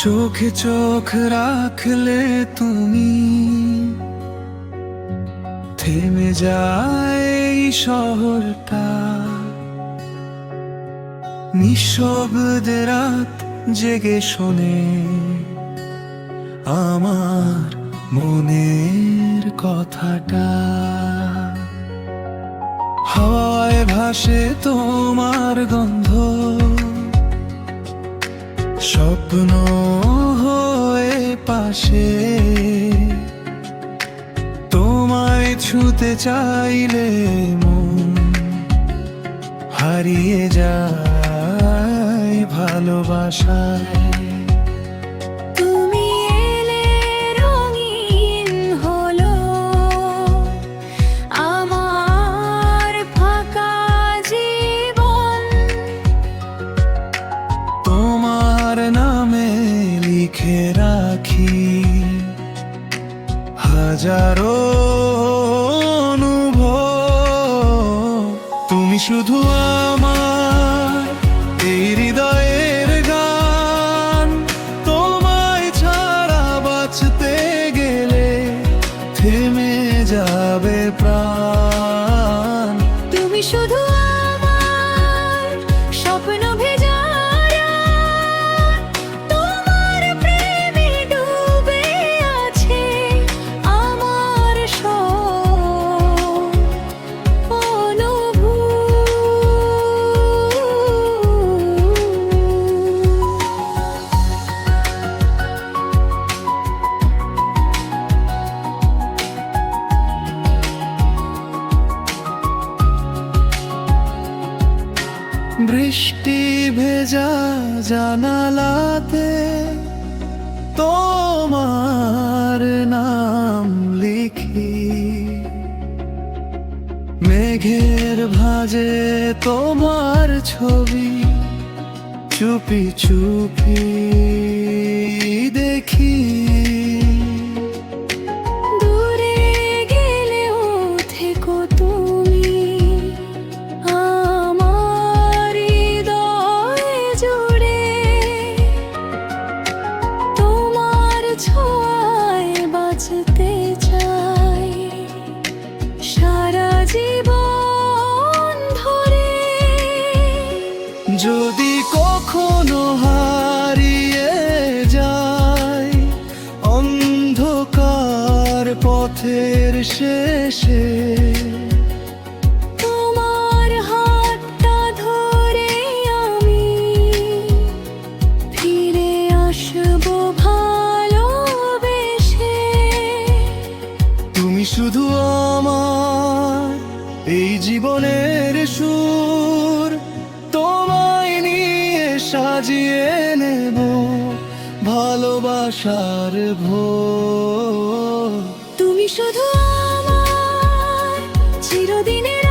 চোখে চোখ রাখলে তুমি থেমে যায় এই শহরটা। নিঃশব্দে রাত জেগে শোনে আমার মনের কথাটা। হাওয়ায় ভাসে তোমার গন্ধ, স্বপ্ন হয়ে পাশে। তোমায় ছুতে চাইলে মন হারিয়ে যায় ভালোবাসায়। তুমি এলে রঙিন হলো আমার ফাঁকা জীবন। তোমার নামে লিখে রাখি হাজারো অনুভব। তুমি শুধু আমার এই হৃদয়ের গান। তোমায় ছাড়া বাঁচতে গেলে থেমে যাবে প্রাণ। তুমি শুধু আমার স্বপ্ন ভেজা রাত। তোমার প্রেমে ডুবে আছে আমার সব অনুভূতি। বৃষ্টি ভেজা জানালাতে তোমার নাম লিখি। মেঘের ভাঁজে তোমার ছবি চুপি চুপি দেখি। দূরে গেলেও থেকো তুমি আমার হৃদয় জুড়ে। তোমার ছোঁয়ায় বাঁচতে চাই সারা জীবন ধরে। যদি কখনো হারিয়ে যায় অন্ধকার পথের শেষে, তোমার হাতটা ধরে আমি ফিরে আসবো ভালোবেসে। তুমি শুধু আমার এই জীবনের সুর। তোমায় নিয়ে সাজিয়ে নেব ভালোবাসার ভোর। তুমি শুধু আমার চিরদিনের